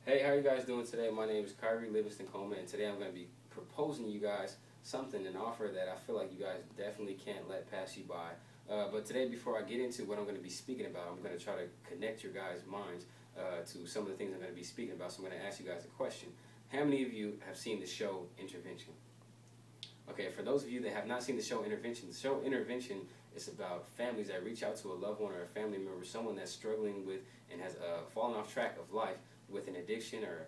Hey, how are you guys doing today? My name is Livingston-Coleman, and today I'm going to be proposing you guys something, an offer that I feel like you guys definitely can't let pass you by. But today, before I get into what I'm going to be speaking about, I'm going to try to connect your guys' minds to some of the things I'm going to be speaking about. So I'm going to ask you guys a question. How many of you have seen the show Intervention? Okay, for those of you that have not seen the show Intervention is about families that reach out to a loved one or a family member, someone that's struggling with and has fallen off track of life with an addiction or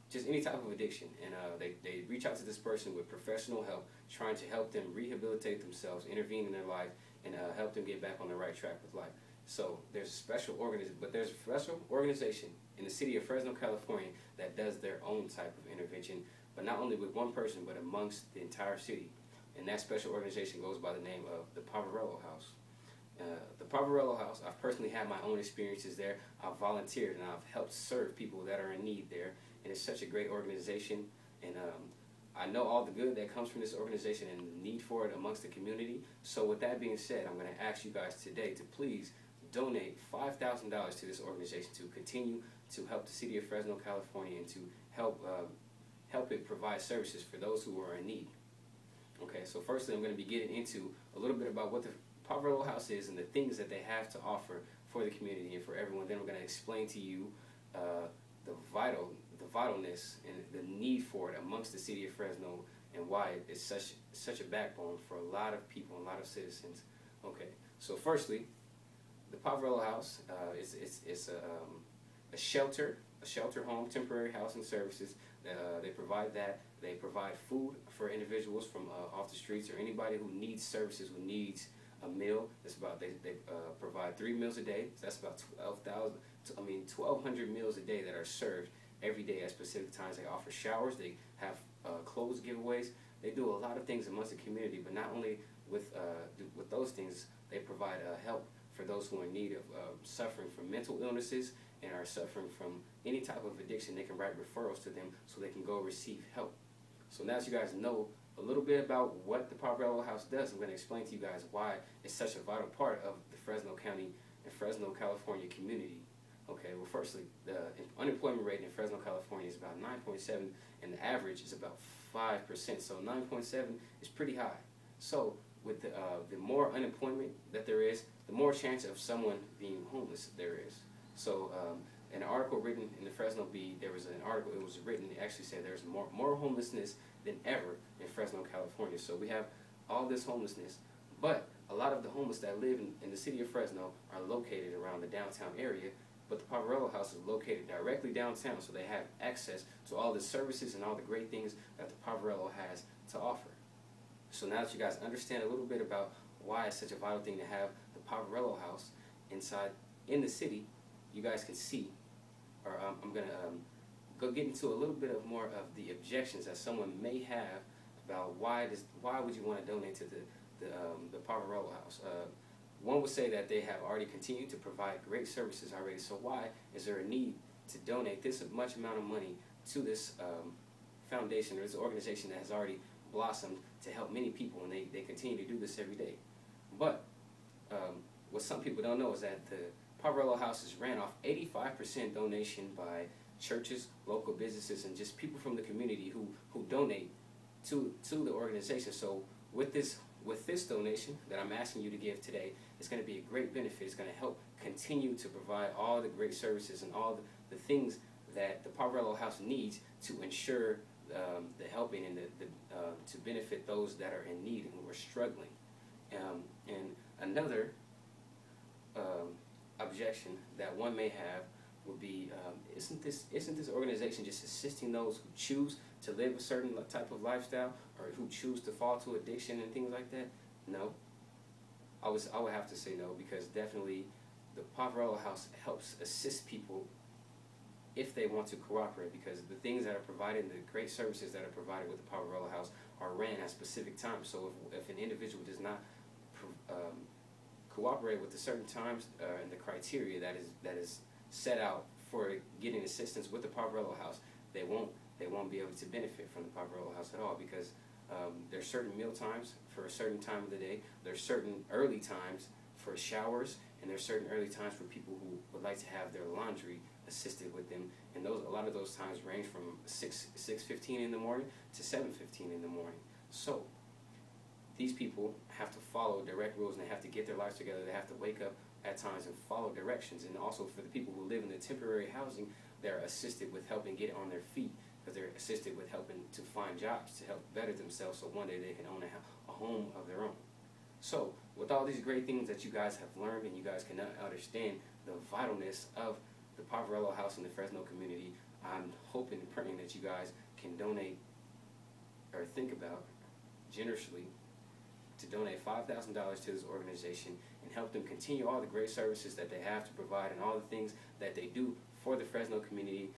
just any type of addiction. And they reach out to this person with professional help, trying to help them rehabilitate themselves, intervene in their life, and help them get back on the right track with life. So there's a special organization in the city of Fresno, California that does their own type of intervention, but not only with one person, but amongst the entire city. And that special organization goes by the name of the Poverello House. The Poverello House, I've personally had my own experiences there. I've volunteered and I've helped serve people that are in need there. And it's such a great organization. And I know all the good that comes from this organization and the need for it amongst the community. So with that being said, I'm going to ask you guys today to please donate $5,000 to this organization to continue to help the city of Fresno, California, and to help it provide services for those who are in need. Okay, so firstly, I'm going to be getting into a little bit about what the Poverello House is and the things that they have to offer for the community and for everyone. Then I'm going to explain to you the vitalness and the need for it amongst the city of Fresno and why it's such a backbone for a lot of people, a lot of citizens. Okay, so firstly, the Poverello House is a shelter home, temporary housing services. They provide that. They provide food for individuals from off the streets or anybody who needs services, who needs a meal. That's about they provide 3 meals a day. So that's about 1,200 meals a day that are served every day at specific times. They offer showers. They have clothes giveaways. They do a lot of things amongst the community. But not only with those things, they provide help for those who are in need of suffering from mental illnesses and are suffering from any type of addiction. They can write referrals to them so they can go receive help. So now that you guys know a little bit about what the Poverello House does, I'm going to explain to you guys why it's such a vital part of the Fresno County and Fresno, California community. Okay, well, firstly, the unemployment rate in Fresno, California is about 9.7, and the average is about 5%. So 9.7 is pretty high. So with the more unemployment that there is, the more chance of someone being homeless there is. So an article written in the Fresno Bee, there was an article, it was written, it actually said there's more homelessness than ever in Fresno, California. So we have all this homelessness, but a lot of the homeless that live in the city of Fresno are located around the downtown area, but the Poverello House is located directly downtown, so they have access to all the services and all the great things that the Poverello has to offer. So now that you guys understand a little bit about why it's such a vital thing to have the Poverello House in the city, you guys can see, or I'm going to go get into a little bit of more of the objections that someone may have about why would you want to donate to the Poverello House. One would say that they have already continued to provide great services already, so why is there a need to donate this much amount of money to this foundation or this organization that has already blossomed to help many people, and they continue to do this every day. But what some people don't know is that the Poverello House is ran off 85% donation by churches, local businesses, and just people from the community who donate to the organization. So with this donation that I'm asking you to give today, it's going to be a great benefit. It's going to help continue to provide all the great services and all the things that the Poverello House needs to ensure the helping and to benefit those that are in need and who are struggling. And another objection that one may have would be, isn't this organization just assisting those who choose to live a certain type of lifestyle or who choose to fall to addiction and things like that? No. I would have to say no, because definitely the Poverello House helps assist people if they want to cooperate, because the things that are provided, the great services that are provided with the Poverello House are ran at specific times. So if an individual does not cooperate with the certain times and the criteria that is set out for getting assistance with the Poverello House, they won't be able to benefit from the Poverello House at all, because there's certain meal times for a certain time of the day, there's certain early times for showers, and there's certain early times for people who would like to have their laundry assisted with them, and a lot of those times range from 6:15 in the morning to 7:15 in the morning. So these people have to follow direct rules, and they have to get their lives together. They have to wake up at times and follow directions. And also for the people who live in the temporary housing, they're assisted with helping get on their feet, because they're assisted with helping to find jobs to help better themselves, so one day they can own a home of their own. So with all these great things that you guys have learned, and you guys can understand the vitalness of the Poverello House in the Fresno community, I'm hoping and praying that you guys can donate, or think about generously, to donate $5,000 to this organization and help them continue all the great services that they have to provide, and all the things that they do for the Fresno community,